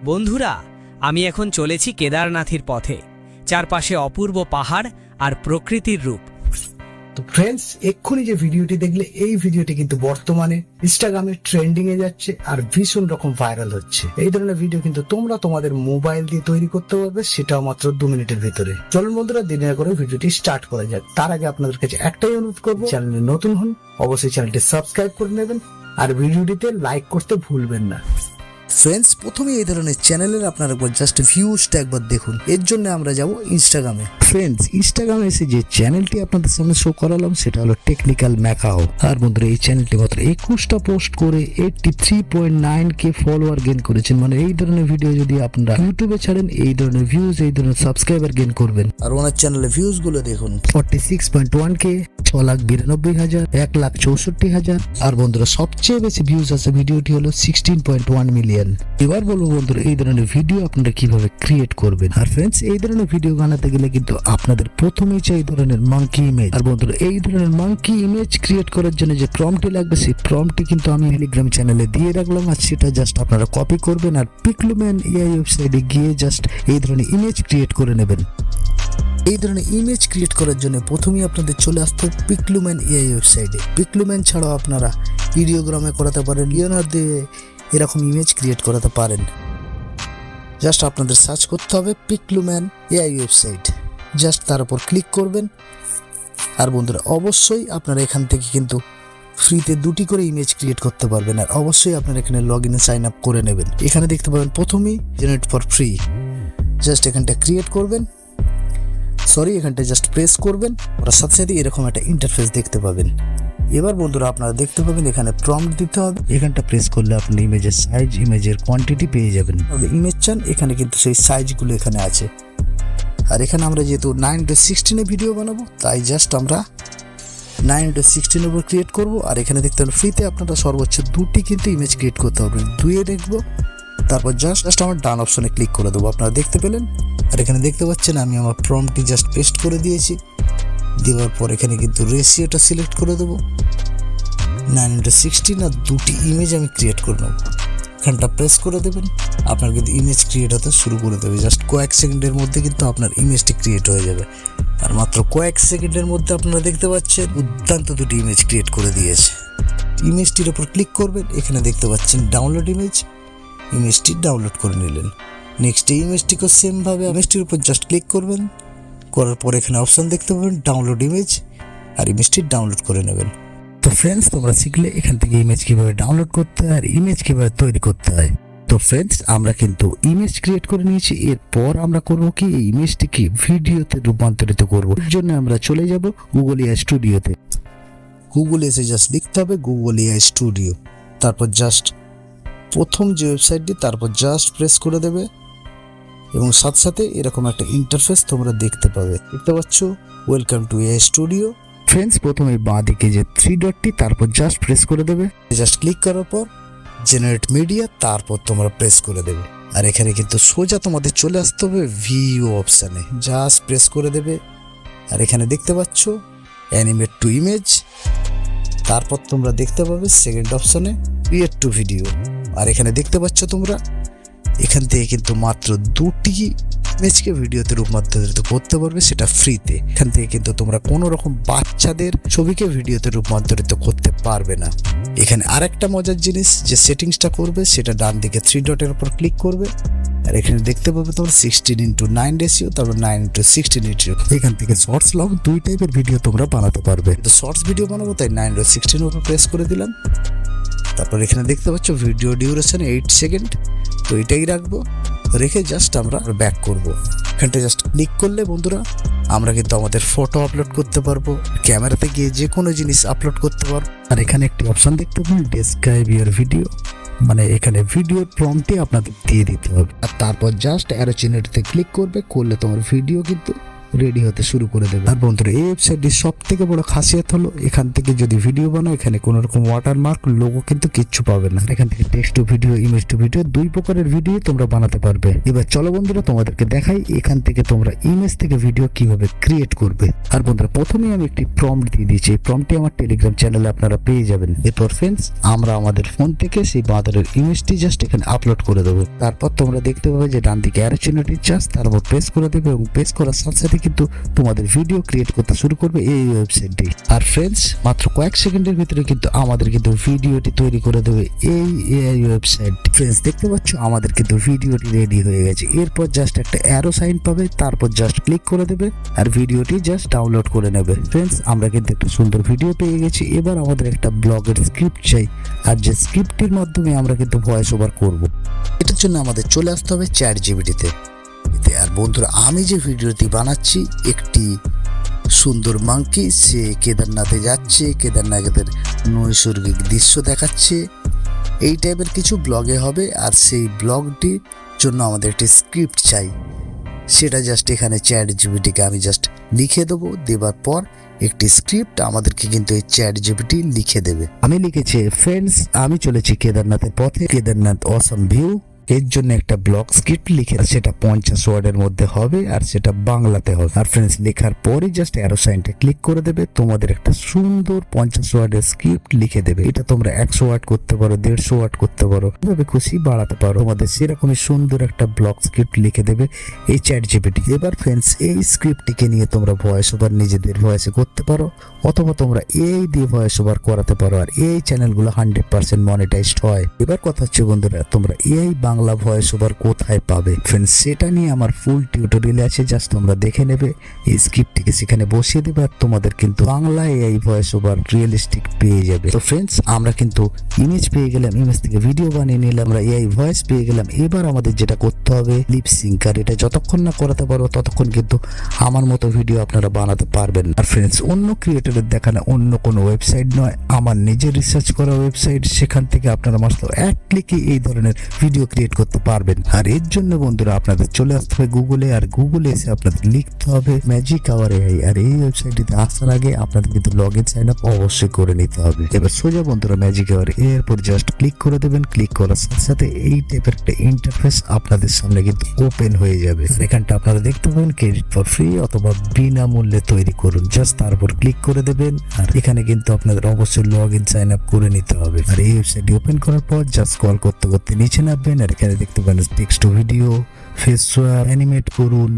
বন্ধুরা, আমি এখন চলেছি কেদারনাথের পথে। চারপাশে অপূর্ব পাহাড় আর প্রকৃতির রূপ। তো ফ্রেন্ডস, এক্ষুনি যে ভিডিওটি দেখলে, এই ভিডিওটি কিন্তু বর্তমানে ইনস্টাগ্রামে ট্রেন্ডিং এ যাচ্ছে আর ভীষণ রকম ভাইরাল হচ্ছে। এই ধরনের ভিডিও কিন্তু তোমরা তোমাদের মোবাইল দিয়ে তৈরি করতে পারবে, সেটাও মাত্র 2 মিনিটের ভিতরে। চলুন বন্ধুরা, দেরি না করে ভিডিওটি স্টার্ট করা যাক। তার আগে আপনাদের কাছে একটাই অনুরোধ করবো, চ্যানেলে নতুন হন অবশ্যই চ্যানেলটি সাবস্ক্রাইব করে নেবেন আর ভিডিওটিতে লাইক করতে ভুলবেন না। ফ্রেন্ডস, প্রথমে এই ধরনের চ্যানেলের আপনারা একবার জাস্ট ভিউজটা একবার দেখুন। এর জন্য আমরা যাব ইনস্টাগ্রামে। ফ্রেন্ডস, ইনস্টাগ্রামে এসে যে চ্যানেলটি আপনাদের সামনে শো করালাম সেটা হলো টেকনিক্যাল ম্যাকাও। আর বন্ধুরা, এই চ্যানেলটি মাত্র 21টা পোস্ট করে 83.9K ফলোয়ার গেইন করেছেন। মানে এই ধরনের ভিডিও যদি আপনারা ইউটিউবে ছাড়েন, এই ধরনের ভিউজ, এই ধরনের সাবস্ক্রাইবার গেইন করবেন। আর ওনার চ্যানেলে ভিউজ গুলো দেখুন, 46.1K, 6,92,000, 1,64,000। আর বন্ধুরা, সবচেয়ে বেশি ভিউজ আছে ভিডিওটি হলো 16.1 মিলিয়ন। এবার বলবো বন্ধুরা, এই ধরনের ভিডিও আপনারা কিভাবে ক্রিয়েট করবেন। আর ফ্রেন্ডস, এই ধরনের ভিডিও বানাতে গেলে কিন্তু আপনাদের প্রথমেই চাই এই ধরনের মাঙ্কি ইমেজ। আর বন্ধুরা, এই ধরনের মাঙ্কি ইমেজ ক্রিয়েট করার জন্য যে প্রম্পটটি লাগবে, সেই প্রম্পটটি কিন্তু আমি টেলিগ্রাম চ্যানেলে দিয়ে রাখলাম। আর সেটা জাস্ট আপনারা কপি করবেন আর পিকলুম্যান এআই ওয়েবসাইটে গিয়ে জাস্ট এই ধরনের ইমেজ ক্রিয়েট করে নেবেন। এই ধরনের ইমেজ ক্রিয়েট করার জন্য প্রথমেই আপনাদের চলে আসতে হবে পিকলুম্যান এআই ওয়েবসাইটে। পিকলুম্যান ছাড়াও আপনারা ভিডিওগ্রামে করাতে পারেন, লিওনার্ডো দিয়ে এরকম ইমেজ ক্রিয়েট করাতে পারেন। জাস্ট আপনাদের সার্চ করতে হবে পিকলুম্যান এআই ওয়েবসাইট, জাস্ট তার উপর ক্লিক করবেন। আর বন্ধুরা, অবশ্যই আপনারা এখান থেকে কিন্তু ফ্রিতে 2টি করে ইমেজ ক্রিয়েট করতে পারবেন। আর অবশ্যই আপনারা এখানে লগ ইনে সাইন আপ করে নেবেন। এখানে দেখতে পাবেন প্রথমেই জেনারেট ফর ফ্রি, জাস্ট এখানটা ক্রিয়েট করবেন, এখানটা জাস্ট প্রেস করবেন। ওর সাথে সাথে এরকম একটা ইন্টারফেস দেখতে পাবেন। এবার বন্ধুরা, আপনারা দেখতে পাবেন এখানে প্রম্পট দিতে হবে। এখানটা প্রেস করলে আপনি ইমেজের সাইজ, ইমেজের কোয়ান্টিটি পেয়ে যাবেন। ইমেজ চান, এখানে কিন্তু সেই সাইজগুলো এখানে আছে। আর এখানে আমরা যেহেতু 9:16 ভিডিও বানাবো, তাই জাস্ট আমরা 9:16 উপর ক্রিয়েট করব। আর এখানে দেখতে পাবেন ফ্রিতে আপনারা সর্বোচ্চ 2টি কিন্তু ইমেজ ক্রিয়েট করতে পারবেন। 2 দেখবো, তারপর জাস্ট আমার ডান অপশনে ক্লিক করে দেবো। আপনারা দেখতে পেলেন। আর এখানে দেখতে পাচ্ছেন আমি আমার প্রম্পটটি জাস্ট পেস্ট করে দিয়েছি। দেওয়ার পর এখানে কিন্তু রেশিওটা সিলেক্ট করে দেবো 9:16। আর 2টি ইমেজ আমি ক্রিয়েট করে নেব। এখানটা প্রেস করে দেবেন, আপনার কিন্তু ইমেজ ক্রিয়েট হতে শুরু করে দেবে। জাস্ট কয়েক সেকেন্ডের মধ্যে কিন্তু আপনার ইমেজটি ক্রিয়েট হয়ে যাবে। আর মাত্র কয়েক সেকেন্ডের মধ্যে আপনারা দেখতে পাচ্ছেন দুর্দান্ত 2টি ইমেজ ক্রিয়েট করে দিয়েছে। ইমেজটির উপর ক্লিক করবেন, এখানে দেখতে পাচ্ছেন ডাউনলোড ইমেজ, ইমেজটি ডাউনলোড করে নিলেন। নেক্সট এই ইমেজটিকে সেমভাবে ইমেজটির উপর জাস্ট ক্লিক করবেন, করার পর এখানে অপশন দেখতে পাবেন ডাউনলোড ইমেজ, আর ইমেজটি ডাউনলোড করে নেবেন। তো ফ্রেন্ডস, তোমরা শিখলে এখান থেকে ইমেজ কিভাবে ডাউনলোড করতে হয় আর ইমেজ কিভাবে তৈরি করতে হয়। তো ফ্রেন্ডস, আমরা কিন্তু ইমেজ ক্রিয়েট করে নিয়েছি। এরপর আমরা করব কি, এই ইমেজটিকে ভিডিওতে রূপান্তরিত করব। এর জন্য আমরা চলে যাব গুগল এআই স্টুডিওতে। গুগল এসে জাস্ট লিখতে হবে গুগল এআই স্টুডিও, তারপর জাস্ট প্রথম যে ওয়েবসাইটটি, তারপর জাস্ট প্রেস করে দেবে এবং সাথে সাথে এরকম একটা ইন্টারফেস তোমরা দেখতে পাবে। দেখতে পাচ্ছ welcome to AI studio. Friends, প্রথমে বাঁ দিকে যে 3 ডটটি, তারপর জাস্ট প্রেস করে দেবে। জাস্ট ক্লিক করার পর জেনারেট মিডিয়া, তারপর তোমরা প্রেস করে দেবে। আর এখানে কিন্তু সোজা তোমাদের চলে আসতে হবে ভিউ অপশানে, জাস্ট প্রেস করে দেবে। আর এখানে দেখতে পাচ্ছ অ্যানিমেট টু ইমেজ, তারপর তোমরা দেখতে পাবে সেকেন্ড অপশানে ক্রিয়েট টু ভিডিও। আর এখানে দেখতে পাচ্ছ তোমরা এখান থেকে কিন্তু মাত্র 2টি ইমেজকে ভিডিওতে রূপান্তরিত করতে পারবে, সেটা ফ্রিতে। এখান থেকে কিন্তু তোমরা কোনো রকম বাচ্চাদের ছবিকে ভিডিওতে রূপান্তরিত করতে পারবে না। এখানে আরেকটা মজার জিনিস, যে সেটিংসটা করবে সেটা ডান দিকে 3 ডটের উপর ক্লিক করবে। আর এখানে দেখতে পাবে তোমরা 16:9 রেশিও, তারপর 9:16 রেশিও। এখান থেকে শর্টস লং 2 টাইপের ভিডিও তোমরা বানাতে পারবে। তো শর্টস ভিডিও বানাবো, তাই 9:16 উপর প্রেস করে দিলাম। তারপর এখানে দেখতে পাচ্ছ ভিডিও ডিউরেশন 8 সেকেন্ড, তো এটাই রাখবো। রেখে জাস্ট আমরা ব্যাক করব। এখানটা জাস্ট ক্লিক করলে বন্ধুরা আমরা কিন্তু আমাদের ফটো আপলোড করতে পারবো, ক্যামেরাতে গিয়ে যে কোনো জিনিস আপলোড করতে পারবো। আর এখানে একটি অপশন দেখতে পাবেন ডেসক্রাইব ইওর ভিডিও, মানে এখানে ভিডিওর প্রম্পটটি আপনাদের দিয়ে দিতে হবে। আর তারপর জাস্ট অ্যারো চিহ্নটিতে ক্লিক করলে তোমার ভিডিও কিন্তু রেডি হতে শুরু করে দেবে। আর বন্ধুরা এই ওয়েবসাইটটির সব থেকে বড় খাসিয়ত হলো এখান থেকে যদি ভিডিও বানাও এখানে কোনো রকম ওয়াটারমার্ক লোগো কিন্তু কিচ্ছু পাবে না। এখান থেকে text to video, image to video দুই প্রকারের ভিডিও তোমরা বানাতে পারবে। এবার চলো বন্ধুরা তোমাদেরকে দেখাই এখান থেকে তোমরা ইমেজ থেকে ভিডিও কিভাবে ক্রিয়েট করবে। আর বন্ধুরা প্রথমে আমি একটি প্রম্পট দিয়ে দিয়েছি, এই প্রম্পটটি আমার টেলিগ্রাম চ্যানেলে আপনারা পেয়ে যাবেন। এরপর ফ্রেন্ডস আমরা আমাদের ফোন থেকে সেই বাঁদরের ইমেজটি জাস্ট এখানে আপলোড করে দেবো। তারপর তোমরা দেখতে পাবে যে ডান দিকে অ্যারো চিহ্নটি জাস্ট তার উপর প্রেস করে দেবে এবং প্রেস করার সাথে সাথে কিন্তু তোমাদের ভিডিও ক্রিয়েট করতে শুরু করবে এই ওয়েবসাইটটি। আর ফ্রেন্ডস মাত্র কয়েক সেকেন্ডের ভিতরে কিন্তু আমাদের কিন্তু ভিডিওটি তৈরি করে দেবে এই এআই ওয়েবসাইট। ফ্রেন্ডস দেখতে পাচ্ছ আমাদের কিন্তু ভিডিওটি রেডি হয়ে গেছে। এরপর জাস্ট একটা অ্যারো সাইন পাবে, তারপর জাস্ট ক্লিক করে দেবে আর ভিডিওটি জাস্ট ডাউনলোড করে নেবে। ফ্রেন্ডস আমরা কিন্তু একটা সুন্দর ভিডিও পেয়ে গেছি। এবার আমাদের একটা ব্লগের স্ক্রিপ্ট চাই, আর যে স্ক্রিপ্টের মাধ্যমে আমরা কিন্তু ভয়েস ওভার করব। এটার জন্য আমাদের চলে আসতে হবে চ্যাটজিপিটিতে। আর বন্ধুরা আমি যে ভিডিওটি বানাচ্ছি একটি সুন্দর মাঙ্কি সে কেদারনাথে যাচ্ছে, কেদারনাথের নৈসর্গিক দৃশ্য দেখাচ্ছে, এই টাইপের কিছু ব্লগে হবে। আর সেই ব্লগটির জন্য আমাদের একটি স্ক্রিপ্ট চাই, সেটা জাস্ট এখানে চ্যাটজিপিটিকে আমি জাস্ট লিখে দেবো। দেবার পর একটি স্ক্রিপ্ট আমাদেরকে কিন্তু এই চ্যাটজিপিটি লিখে দেবে। আমি লিখেছি ফ্রেন্ডস আমি চলেছি কেদারনাথের পথে, কেদারনাথ অসম ভিউ, এর জন্য একটা ব্লগ স্ক্রিপ্ট লিখে সেটা 50 ওয়ার্ডের মধ্যে হবে আর সেটা বাংলাতে হবে। আর ফ্রেন্ডস লেখার পরে জাস্ট অ্যারো সাইনটা ক্লিক করে দেবে, তোমাদের একটা সুন্দর 50 ওয়ার্ডের স্ক্রিপ্ট লিখে দেবে। এটা তোমরা 100 ওয়ার্ড করতে পারো, 150 ওয়ার্ড করতে পারো, যেভাবে খুশি বাড়াতে পারো। তোমাদের সেরকমই সুন্দর একটা ব্লগ স্ক্রিপ্ট লিখে দেবে এই চ্যাটজিপিটি। এবার ফ্রেন্ডস এই স্ক্রিপ্টটিকে নিয়ে তোমরা ভয়েস ওভার নিজেদের ভয়েসে করতে পারো, অথবা তোমরা এই দিয়ে ভয়েস ওভার করাতে পারো। আর এই চ্যানেলগুলো 100% মনিটাইজড হয়। এবার কথা হচ্ছে বন্ধুরা তোমরা এই বাংলা ভয়েস ওভার কোথায় পাবে। ফ্রেন্ডস সেটা নিয়ে আমার ফুল টিউটোরিয়াল আছে, জাস্ট তোমরা দেখে নেবে। এই স্ক্রিপ্টটিকে সেখানে বসিয়ে দেবে আর তোমাদের কিন্তু বাংলায় এই ভয়েস ওভার রিয়েলিস্টিক পেয়ে যাবে। তো ফ্রেন্ডস আমরা কিন্তু ইমেজ পেয়ে গেলাম, ইমেজ থেকে ভিডিও বানিয়ে নিলাম, আমরা এই ভয়েস পেয়ে গেলাম। এবার আমাদের যেটা করতে হবে লিপ সিঙ্ক, আর এটা যতক্ষণ না করাতে পারো ততক্ষণ কিন্তু আমার মতো ভিডিও আপনারা বানাতে পারবেন। আর ফ্রেন্ডস অন্য ক্রিয়েটরের দেখানো অন্য কোনো ওয়েবসাইট নয়, আমার নিজের রিসার্চ করা ওয়েবসাইট, সেখান থেকে আপনারা মাত্র এক ক্লিকে এই ধরনের ভিডিও ক্রিয়েট করতে পারবেন। আর এর জন্য বন্ধুরা আপনাদের চলে আসতে হবে গুগলে, আর গুগলে এসে আপনাদের লিখতে হবে ম্যাজিক আওয়ার এআই। আর এই ওয়েবসাইটটিতে আসার আগে আপনাদের কিন্তু লগ ইন সাইন আপ অবশ্যই করে নিতে হবে। এবার সোজা বন্ধুরা ম্যাজিক আওয়ার এরপর জাস্ট ক্লিক করে দেবেন। ক্লিক করার সাথে সাথে এই টাইপের একটা ইন্টারফেস আপনাদের সামনে কিন্তু ওপেন হয়ে যাবে। আর এখানটা আপনারা দেখতে পাবেন ক্রেডিট ফর ফ্রি অথবা বিনামূল্যে তৈরি করুন, জাস্ট তার উপর ক্লিক করে দেবেন। আর এখানে কিন্তু আপনাদের অবশ্যই লগ ইন সাইন আপ করে নিতে হবে। আর এই ওয়েবসাইটটি ওপেন করার পর জাস্ট স্ক্রল করতে করতে নিচে নামবেন, আর এখানে দেখতে পাবেন text to video, face swap, animate করুন,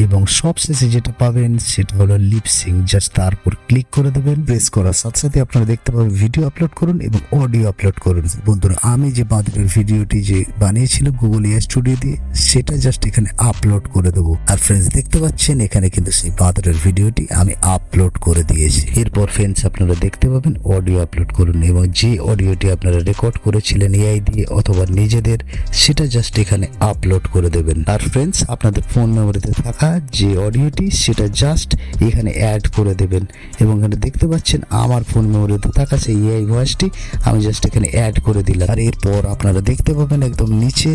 এবং সবশেষে যেটা পাবেন সেটা হলো লিপ সিঙ্ক। জাস্ট তার উপর ক্লিক করে দেবেন। প্রেস করার সাথে সাথে আপনারা দেখতে পাবেন ভিডিও আপলোড করুন এবং অডিও আপলোড করুন। বন্ধুরা আমি যে বাঁদরের ভিডিওটি যে বানিয়েছিলাম গুগল এআই স্টুডিও দিয়ে সেটা জাস্ট এখানে আপলোড করে দেবো। আর ফ্রেন্ডস দেখতে পাচ্ছেন এখানে কিন্তু সেই বাঁদরের ভিডিওটি আমি আপলোড করে দিয়েছি। এরপর ফ্রেন্ডস আপনারা দেখতে পাবেন অডিও আপলোড করুন, এবং যে অডিওটি আপনারা রেকর্ড করেছিলেন এআই দিয়ে অথবা নিজেদের, সেটা জাস্ট এখানে আপলোড করে দেবেন। আর ফ্রেন্ডস আপনাদের ফোন মেমোরিতে থাকা যে অডিওটি সেটা জাস্ট এখানে অ্যাড করে দেবেন, এবং এখানে দেখতে পাচ্ছেন আমার ফোন মেমোরিতে থাকা সেই এআই ভয়েসটি আমি জাস্ট এখানে অ্যাড করে দিলাম। আর এরপর আপনারা দেখতে পাবেন একদম নিচে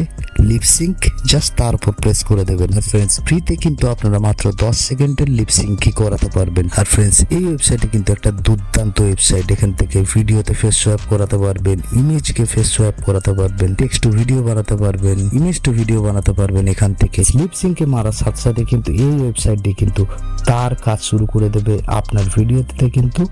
লিপ সিঙ্ক, জাস্ট তার উপর প্রেস করে দেবেন। আর ফ্রেন্ডস ফ্রিতে কিন্তু আপনারা মাত্র 10 সেকেন্ডের লিপ সিঙ্কই করাতে পারবেন। আর ফ্রেন্ডস এই ওয়েবসাইটে কিন্তু একটা দুর্দান্ত ওয়েবসাইট, এখান থেকে ভিডিওতে ফেস সোয়াপ করাতে পারবেন, ইমেজকে ফেস সোয়াপ করাতে পারবেন, টেক্সট টু ভিডিও বানাতে পারবেন, ইমেজ টু ভিডিও বানাতে পারবেন। এখান থেকে লিপ সিঙ্কে মারার সাথে সাথে কিন্তু এই ওয়েবসাইটটি কিন্তু তার কাজ শুরু করে দেবে। আপনার ভিডিওতে কিন্তু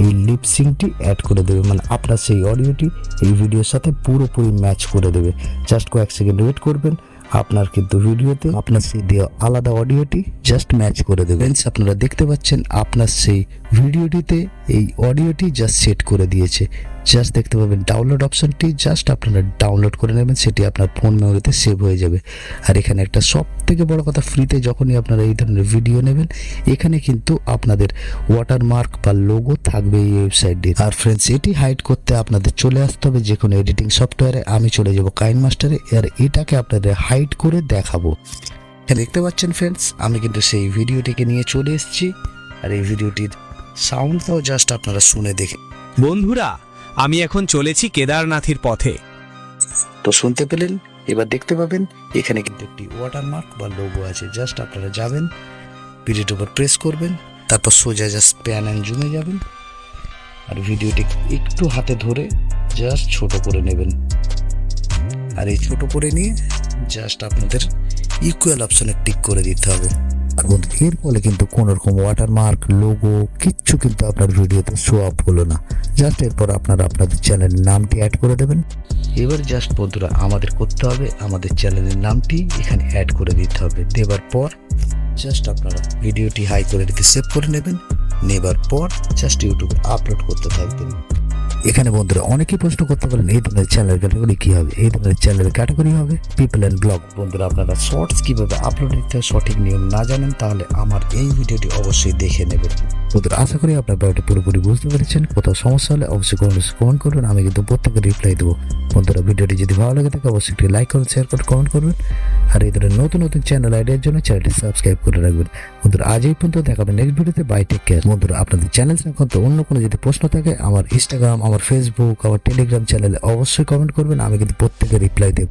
এই লিপ সিঙ্কটি অ্যাড করে দেবে, মানে আপনার সেই অডিওটি এই ভিডিওর সাথে পুরোপুরি ম্যাচ করে দেবে। জাস্ট কয়েক সেকেন্ড ওয়েট করবেন, আপনার কিন্তু ভিডিওতে আপনার সেই দেওয়া আলাদা অডিওটি জাস্ট ম্যাচ করে দেবেন। আপনারা দেখতে পাচ্ছেন আপনার সেই ভিডিওটিতে এই অডিওটি জাস্ট সেট করে দিয়েছে। জাস্ট দেখতে পাবেন ডাউনলোড অপশনটি, জাস্ট আপনারা ডাউনলোড করে নেবেন, সেটি আপনার ফোন মেমোরিতে সেভ হয়ে যাবে। আর এখানে একটা সব থেকে বড় কথা, ফ্রিতে যখনই আপনারা এই ধরনের ভিডিও নেবেন এখানে কিন্তু আপনাদের ওয়াটারমার্ক বা লোগো থাকবে এই ওয়েবসাইটটির। আর ফ্রেন্ডস এটি হাইড করতে আপনাদের চলে আসতে হবে যে কোনো এডিটিং সফটওয়্যারে। আমি চলে যাব কাইনমাস্টারে, আর এটাকে আপনাদের হাইড করে দেখাবো। এখানে দেখতে পাচ্ছেন ফ্রেন্ডস আমি কিন্তু সেই ভিডিওটিকে নিয়ে চলে এসেছি, আর এই ভিডিওটির সাউন্ডটাও জাস্ট আপনারা শুনে দেখে। বন্ধুরা আমি এখন চলেছি কেদারনাথের পথে। তো শুনতে পেলেন, এবার দেখতে পাবেন এখানে কিন্তু একটি ওয়াটারমার্ক বা লোগো আছে। জাস্ট আপনারা যাবেন ভিডিওটির উপর প্রেস করবেন, তারপর সোজা জাস্ট প্যান অ্যান্ড জুমে যাবেন আর ভিডিওটি একটু হাতে ধরে জাস্ট ছোট করে নেবেন। আর এই ছোট করে নিয়ে জাস্ট আপনাদের ইকুয়াল অপশনে টিক করে দিতে হবে। আর বন্ধু এর ফলে কিন্তু কোনো রকম ওয়াটারমার্ক, লোগো কিচ্ছু কিন্তু আপনার ভিডিওতে শো আপ হলো না। জাস্ট এরপর আপনারা আপনাদের চ্যানেলের নামটি অ্যাড করে দেবেন। এবার জাস্ট বন্ধুরা আমাদের করতে হবে আমাদের চ্যানেলের নামটি এখানে অ্যাড করে দিতে হবে। দেওয়ার পর জাস্ট আপনারা ভিডিওটি হাই করে দিতে সেভ করে নেবেন। নেবার পর জাস্ট ইউটিউবে আপলোড করতে থাকবেন। এখানে বন্ধুরা অনেকেই প্রশ্ন করতে পারেন এই ধরনের চ্যানেল ক্যাটাগরি কি হবে। এই ধরনের চ্যানেল ক্যাটাগরি হবে পিপল অ্যান্ড ব্লগ। বন্ধুরা আপনারা শর্টস কিভাবে আপলোড দিতে হয় সঠিক নিয়ম না জানেন তাহলে আমার এই ভিডিওটি অবশ্যই দেখে নেবেন। বন্ধুরা আশা করি আপনার ব্যাপারটি পুরোপুরি বুঝতে পেরেছেন। কোথাও সমস্যা হলে অবশ্যই কমেন্ট করবেন, আমি কিন্তু প্রত্যেকে রিপ্লাই দেবো। বন্ধুরা ভিডিওটি যদি ভালো লাগে থাকে অবশ্যই একটি লাইক করুন, শেয়ার করুন, কমেন্ট করবেন। আর এই ধরনের নতুন নতুন চ্যানেল আইডিয়ার জন্য চ্যানেলটি সাবস্ক্রাইব করে রাখবেন। বন্ধুরা আজ এই পর্যন্ত, দেখাবেন নেক্সট ভিডিওতে। Bye, take care. বন্ধুরা আপনাদের চ্যানেল সংক্রান্ত অন্য কোনো যদি প্রশ্ন থাকে আমার ইনস্টাগ্রাম, আমার ফেসবুক, আমার টেলিগ্রাম চ্যানেলে অবশ্যই কমেন্ট করবেন, আমি কিন্তু প্রত্যেকে রিপ্লাই দেব।